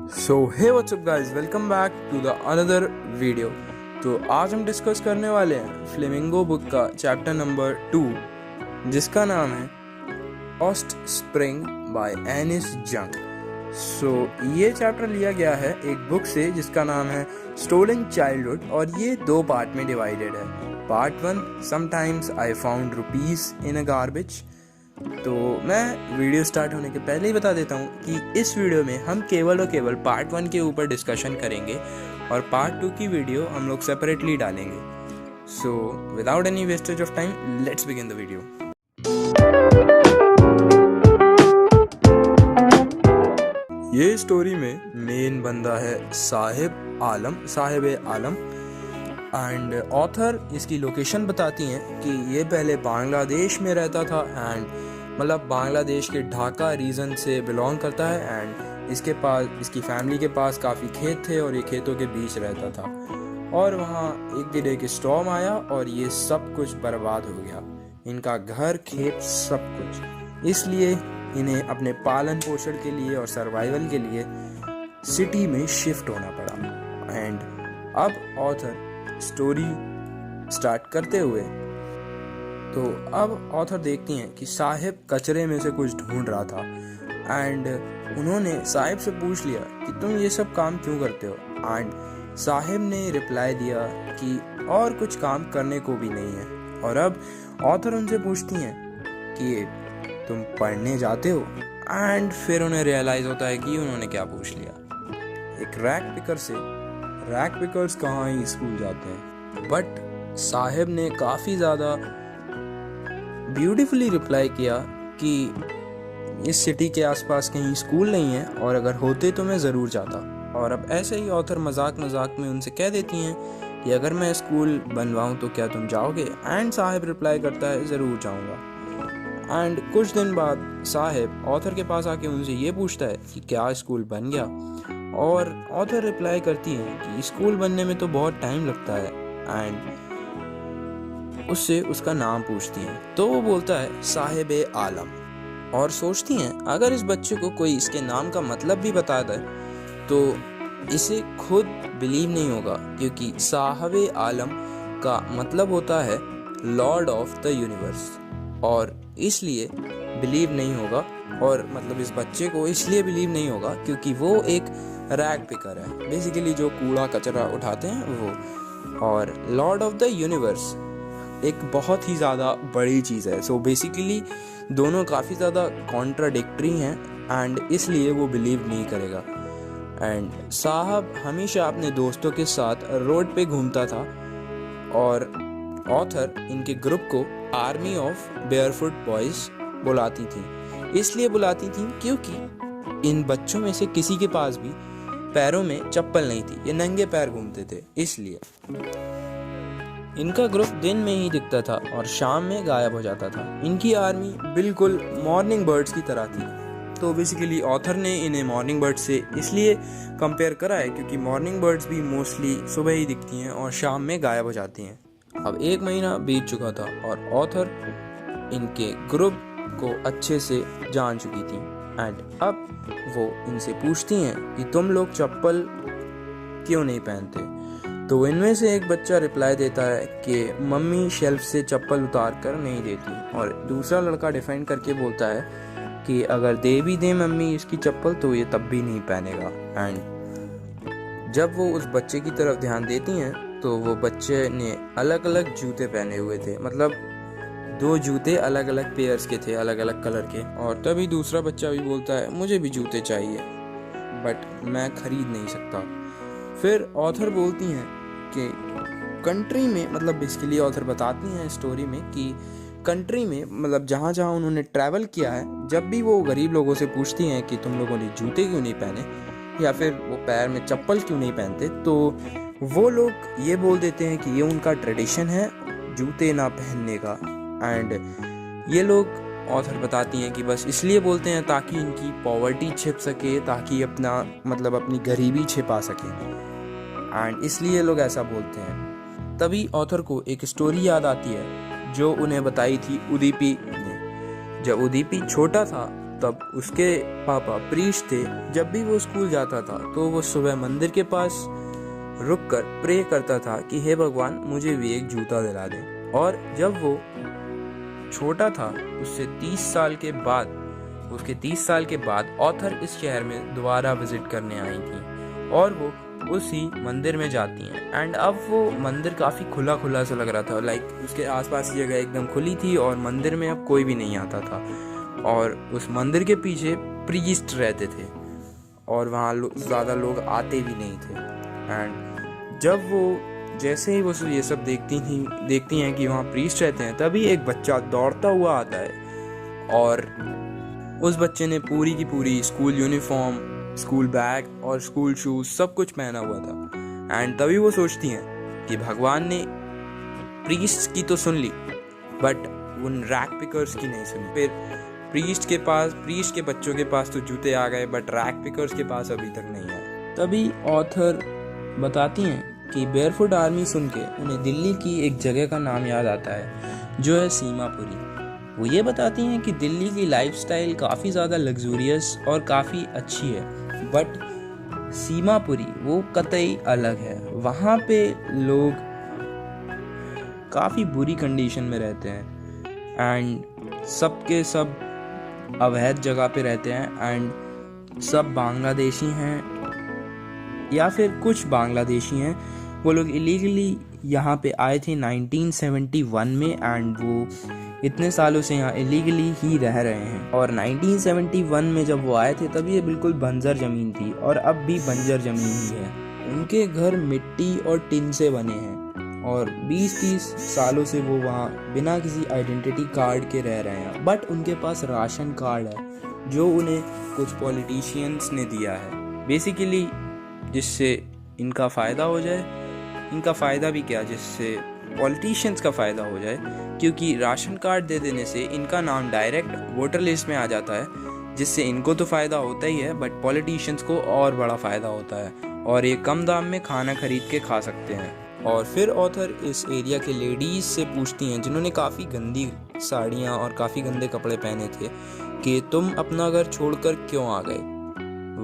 So hey what's up guys, welcome back to the another video. तो आज हम discuss करने वाले हैं फ्लेमिंगो बुक का चैप्टर नंबर 2, जिसका नाम है ऑस्ट स्प्रिंग बाय एनिस जंग। सो ये चैप्टर लिया गया है एक बुक से जिसका नाम है स्टोलन चाइल्डहुड, और ये 2 पार्ट में डिवाइडेड है। Part 1, sometimes I found rupees in a garbage. तो मैं वीडियो स्टार्ट होने के पहले ही बता देता हूँ कि इस वीडियो में हम केवल और केवल पार्ट 1 के ऊपर डिस्कशन करेंगे और पार्ट 2 की वीडियो हम लोग सेपरेटली डालेंगे। So without any wastage of time, let's begin the video. ये स्टोरी में मेन बंदा है साहिब आलम एंड ऑथर इसकी लोकेशन बताती हैं कि ये पहले बांग्लादेश में रहता था एंड मतलब बांग्लादेश के ढाका रीजन से बिलोंग करता है एंड इसकी फैमिली के पास काफ़ी खेत थे और ये खेतों के बीच रहता था। और वहाँ एक दिन एक स्टॉर्म आया और ये सब कुछ बर्बाद हो गया, इनका घर, खेत, सब कुछ। इसलिए इन्हें अपने पालन पोषण के लिए और सर्वाइवल के लिए सिटी में शिफ्ट होना पड़ा। एंड अब ऑथर स्टोरी स्टार्ट करते हुए तो अब ऑथर देखती हैं कि साहिब कचरे में से कुछ ढूंढ रहा था एंड उन्होंने साहिब से पूछ लिया कि तुम ये सब काम क्यों करते हो। एंड साहिब ने रिप्लाई दिया कि और कुछ काम करने को भी नहीं है। और अब ऑथर उनसे पूछती हैं कि तुम पढ़ने जाते हो। एंड फिर उन्हें रियलाइज होता है कि उन्होंने क्या पूछ लिया। एक रैक पिकर्स कहाँ ही स्कूल जाते हैं। बट साहिब ने काफ़ी ज़्यादा ब्यूटीफुली रिप्लाई किया कि इस सिटी के आसपास कहीं स्कूल नहीं है और अगर होते तो मैं ज़रूर जाता। और अब ऐसे ही ऑथर मजाक में उनसे कह देती हैं कि अगर मैं स्कूल बनवाऊँ तो क्या तुम जाओगे। एंड साहिब रिप्लाई करता है ज़रूर जाऊँगा। एंड कुछ दिन बाद साहिब ऑथर के पास आके उनसे ये पूछता है कि क्या स्कूल बन गया। और ऑथर रिप्लाई करती हैं कि स्कूल बनने में तो बहुत टाइम लगता है। एंड उससे उसका नाम पूछती हैं तो वो बोलता है साहिब आलम। और सोचती हैं अगर इस बच्चे को कोई इसके नाम का मतलब भी बता दे तो इसे खुद बिलीव नहीं होगा, क्योंकि साहिब आलम का मतलब होता है लॉर्ड ऑफ द यूनिवर्स, और इसलिए बिलीव नहीं होगा। और मतलब इस बच्चे को इसलिए बिलीव नहीं होगा क्योंकि वो एक रैग पिकर है, बेसिकली जो कूड़ा कचरा उठाते हैं वो। और लॉर्ड ऑफ द यूनिवर्स एक बहुत ही ज़्यादा बड़ी चीज़ है। सो बेसिकली दोनों काफ़ी ज़्यादा कॉन्ट्राडिक्टरी हैं एंड इसलिए वो बिलीव नहीं करेगा। एंड साहब हमेशा अपने दोस्तों के साथ रोड पे घूमता था और ऑथर इनके ग्रुप को आर्मी ऑफ बेयरफुट बॉयज़ बुलाती थी। इसलिए बुलाती थी क्योंकि इन बच्चों में से किसी के पास भी पैरों में चप्पल नहीं थी, ये नंगे पैर घूमते थे। इसलिए इनका ग्रुप दिन में ही दिखता था और शाम में गायब हो जाता था। इनकी आर्मी बिल्कुल मॉर्निंग बर्ड्स की तरह थी। तो बेसिकली ऑथर ने इन्हें मॉर्निंग बर्ड्स से इसलिए कंपेयर करा है क्योंकि मॉर्निंग बर्ड्स भी मोस्टली सुबह ही दिखती हैं और शाम में गायब हो जाती हैं। अब 1 महीना बीत चुका था और ऑथर इनके ग्रुप को अच्छे से जान चुकी थी। एंड अब वो इनसे पूछती हैं कि तुम लोग चप्पल क्यों नहीं पहनते। तो इनमें से एक बच्चा रिप्लाई देता है कि मम्मी शेल्फ से चप्पल उतार कर नहीं देती। और दूसरा लड़का डिफेंड करके बोलता है कि अगर दे भी दे मम्मी इसकी चप्पल तो ये तब भी नहीं पहनेगा। एंड जब वो उस बच्चे की तरफ ध्यान देती हैं तो वो बच्चे ने अलग अलग जूते पहने हुए थे, मतलब 2 जूते अलग अलग पेयर्स के थे, अलग अलग कलर के। और तभी दूसरा बच्चा भी बोलता है मुझे भी जूते चाहिए बट मैं खरीद नहीं सकता। फिर ऑथर बोलती हैं कि कंट्री में, मतलब बेसिकली ऑथर बताती हैं स्टोरी में कि कंट्री में मतलब जहाँ जहाँ उन्होंने ट्रैवल किया है, जब भी वो गरीब लोगों से पूछती हैं कि तुम लोगों ने जूते क्यों नहीं पहने या फिर वो पैर में चप्पल क्यों नहीं पहनते, तो वो लोग ये बोल देते हैं कि ये उनका ट्रेडिशन है जूते ना पहनने का। एंड ये लोग, ऑथर बताती हैं कि बस इसलिए बोलते हैं ताकि इनकी पॉवर्टी छिप सके, ताकि अपनी गरीबी छिपा सके। एंड इसलिए लोग ऐसा बोलते हैं। तभी ऑथर को एक स्टोरी याद आती है जो उन्हें बताई थी उदीपी ने। जब उदीपी छोटा था तब उसके पापा प्रीस्ट थे। जब भी वो स्कूल जाता था तो वो सुबह मंदिर के पास रुककर प्रे करता था कि हे भगवान, मुझे भी एक जूता दिला दें। और जब वो छोटा था उसके 30 साल के बाद ऑथर इस शहर में दोबारा विजिट करने आई थी और वो उसी मंदिर में जाती हैं। एंड अब वो मंदिर काफ़ी खुला खुला सा लग रहा था, लाइक उसके आसपास की जगह एकदम खुली थी और मंदिर में अब कोई भी नहीं आता था। और उस मंदिर के पीछे प्रीस्ट रहते थे और वहाँ ज़्यादा लोग आते भी नहीं थे। एंड जब वो जैसे ही वो ये सब देखती हैं कि वहाँ प्रीस्ट रहते हैं, तभी एक बच्चा दौड़ता हुआ आता है और उस बच्चे ने पूरी की पूरी स्कूल यूनिफॉर्म, स्कूल बैग और स्कूल शूज सब कुछ पहना हुआ था। एंड तभी वो सोचती हैं कि भगवान ने प्रीस्ट की तो सुन ली बट उन रैक पिकर्स की नहीं सुनी। फिर प्रीस्ट के बच्चों के पास तो जूते आ गए बट रैक पिकर्स के पास अभी तक नहीं आए। तभी ऑथर बताती हैं कि बेयरफुट आर्मी सुन के उन्हें दिल्ली की एक जगह का नाम याद आता है जो है सीमापुरी। वो ये बताती हैं कि दिल्ली की लाइफस्टाइल काफ़ी ज़्यादा लग्जूरियस और काफ़ी अच्छी है, बट सीमापुरी वो कतई अलग है। वहाँ पे लोग काफ़ी बुरी कंडीशन में रहते हैं एंड सबके सब अवैध जगह पे रहते हैं एंड सब बांग्लादेशी हैं या फिर कुछ बांग्लादेशी हैं। वो लोग इलीगली यहाँ पे आए थे 1971 में एंड वो इतने सालों से यहाँ इलीगली ही रह रहे हैं। और 1971 में जब वो आए थे तब ये बिल्कुल बंजर ज़मीन थी और अब भी बंजर ज़मीन ही है। उनके घर मिट्टी और टिन से बने हैं और 20-30 सालों से वो वहाँ बिना किसी आइडेंटिटी कार्ड के रह रहे हैं, बट उनके पास राशन कार्ड है जो उन्हें कुछ पॉलिटिशियंस ने दिया है बेसिकली, जिससे इनका फ़ायदा हो जाए। इनका फ़ायदा भी क्या, जिससे पॉलिटिशियंस का फ़ायदा हो जाए, क्योंकि राशन कार्ड दे देने से इनका नाम डायरेक्ट वोटर लिस्ट में आ जाता है, जिससे इनको तो फ़ायदा होता ही है बट पॉलिटिशियंस को और बड़ा फ़ायदा होता है और ये कम दाम में खाना खरीद के खा सकते हैं। और फिर ऑथर इस एरिया के लेडीज़ से पूछती हैं जिन्होंने काफ़ी गंदी साड़ियाँ और काफ़ी गंदे कपड़े पहने थे कि तुम अपना घर छोड़कर क्यों आ गए,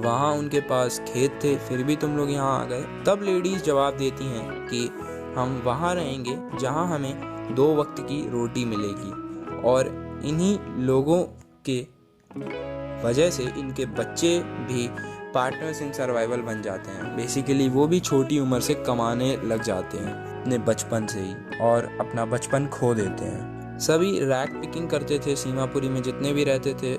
वहाँ उनके पास खेत थे फिर भी तुम लोग यहाँ आ गए। तब लेडीज़ जवाब देती हैं कि हम वहाँ रहेंगे जहाँ हमें 2 वक्त की रोटी मिलेगी और इन्हीं लोगों के वजह से इनके बच्चे भी पार्टनर्स इन सर्वाइवल बन जाते हैं। बेसिकली वो भी छोटी उम्र से कमाने लग जाते हैं अपने बचपन से ही और अपना बचपन खो देते हैं। सभी रैक पिकिंग करते थे सीमापुरी में, जितने भी रहते थे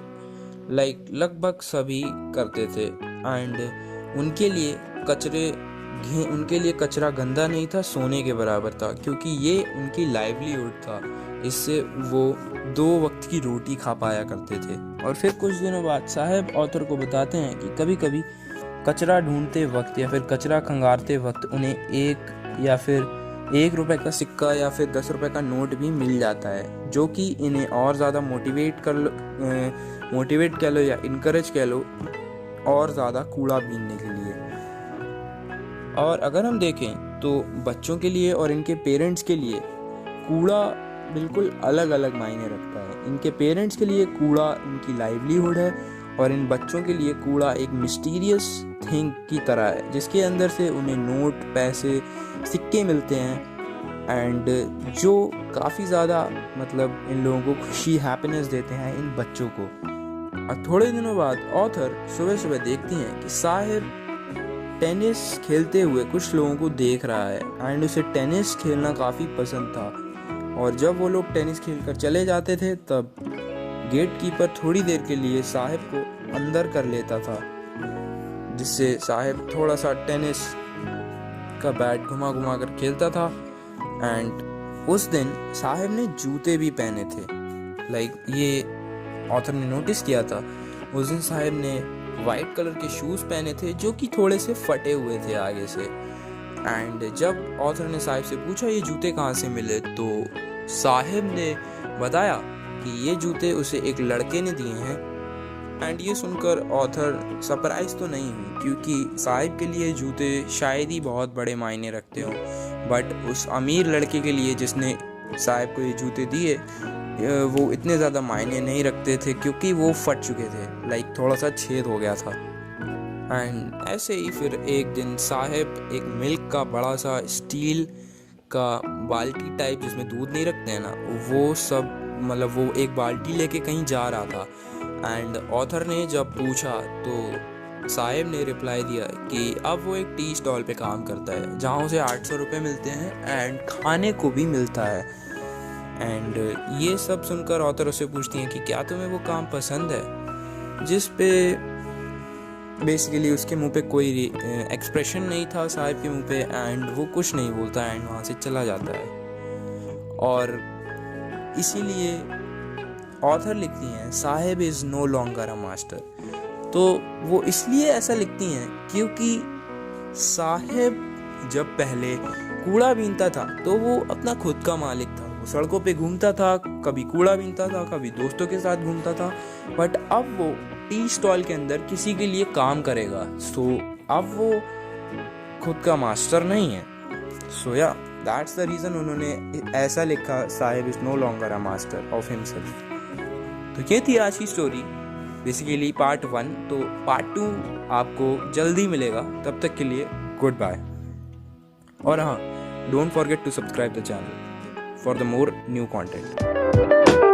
लाइक लगभग सभी करते थे एंड उनके लिए कचरा गंदा नहीं था, सोने के बराबर था, क्योंकि ये उनकी लाइवलीहुड था। इससे वो 2 वक्त की रोटी खा पाया करते थे। और फिर कुछ दिनों बाद साहब ऑथर को बताते हैं कि कभी कभी कचरा ढूंढते वक्त या फिर कचरा खंगारते वक्त उन्हें 1 रुपए का सिक्का या फिर 10 रुपए का नोट भी मिल जाता है, जो कि इन्हें और ज़्यादा मोटिवेट कह लो या इनकरेज कह लो और ज़्यादा कूड़ा बीनने के लिए। और अगर हम देखें तो बच्चों के लिए और इनके पेरेंट्स के लिए कूड़ा बिल्कुल अलग अलग मायने रखता है। इनके पेरेंट्स के लिए कूड़ा इनकी लाइवलीहुड है और इन बच्चों के लिए कूड़ा एक मिस्टीरियस थिंग की तरह है, जिसके अंदर से उन्हें नोट, पैसे, सिक्के मिलते हैं एंड जो काफ़ी ज़्यादा मतलब इन लोगों को खुशी, हैप्पीनेस देते हैं इन बच्चों को। और थोड़े दिनों बाद ऑथर सुबह सुबह देखती हैं कि साहिब टेनिस खेलते हुए कुछ लोगों को देख रहा है एंड उसे टेनिस खेलना काफ़ी पसंद था। और जब वो लोग टेनिस खेलकर चले जाते थे तब गेट कीपर थोड़ी देर के लिए साहिब को अंदर कर लेता था, जिससे साहिब थोड़ा सा टेनिस का बैट घुमा घुमा कर खेलता था। एंड उस दिन साहिब ने जूते भी पहने थे, लाइक ये ऑथर ने नोटिस किया था। उस दिन साहिब ने वाइट कलर के शूज़ पहने थे जो कि थोड़े से फटे हुए थे आगे से। एंड जब ऑथर ने साहिब से पूछा ये जूते कहाँ से मिले, तो साहिब ने बताया कि ये जूते उसे एक लड़के ने दिए हैं। एंड ये सुनकर ऑथर सरप्राइज तो नहीं हुई, क्योंकि साहिब के लिए जूते शायद ही बहुत बड़े मायने रखते हों, बट उस अमीर लड़के के लिए जिसने साहिब को ये जूते दिए, वो इतने ज़्यादा मायने नहीं रखते थे क्योंकि वो फट चुके थे, लाइक थोड़ा सा छेद हो गया था। एंड ऐसे ही फिर एक दिन साहिब एक मिल्क का बड़ा सा स्टील का बाल्टी टाइप जिसमें दूध नहीं रखते हैं ना, वो सब मतलब वो एक बाल्टी लेके कहीं जा रहा था। एंड ऑथर ने जब पूछा तो साहिब ने रिप्लाई दिया कि अब वो एक टी स्टॉल पे काम करता है जहाँ उसे 800 रुपये मिलते हैं एंड खाने को भी मिलता है। एंड ये सब सुनकर ऑथर उससे पूछती हैं कि क्या तुम्हें वो काम पसंद है, जिस पे बेसिकली उसके मुंह पे कोई एक्सप्रेशन नहीं था साहिब के मुंह पे, एंड वो कुछ नहीं बोलता एंड वहाँ से चला जाता है। और इसीलिए ऑथर लिखती हैं Saheb is no longer a master. तो वो इसलिए ऐसा लिखती हैं क्योंकि साहिब जब पहले कूड़ा बीनता था तो वो अपना खुद का मालिक था, वो सड़कों पे घूमता था, कभी कूड़ा बीनता था, कभी दोस्तों के साथ घूमता था, बट अब वो टी स्टॉल के अंदर किसी के लिए काम करेगा। सो अब वो खुद का मास्टर नहीं है। सो या दैट्स द रीज़न उन्होंने ऐसा लिखा, Saheb is no longer a master of himself. तो ये थी आज की स्टोरी, बेसिकली पार्ट 1। तो पार्ट 2 आपको जल्दी मिलेगा, तब तक के लिए गुड बाय। और हाँ, don't forget to subscribe the channel for the more new content.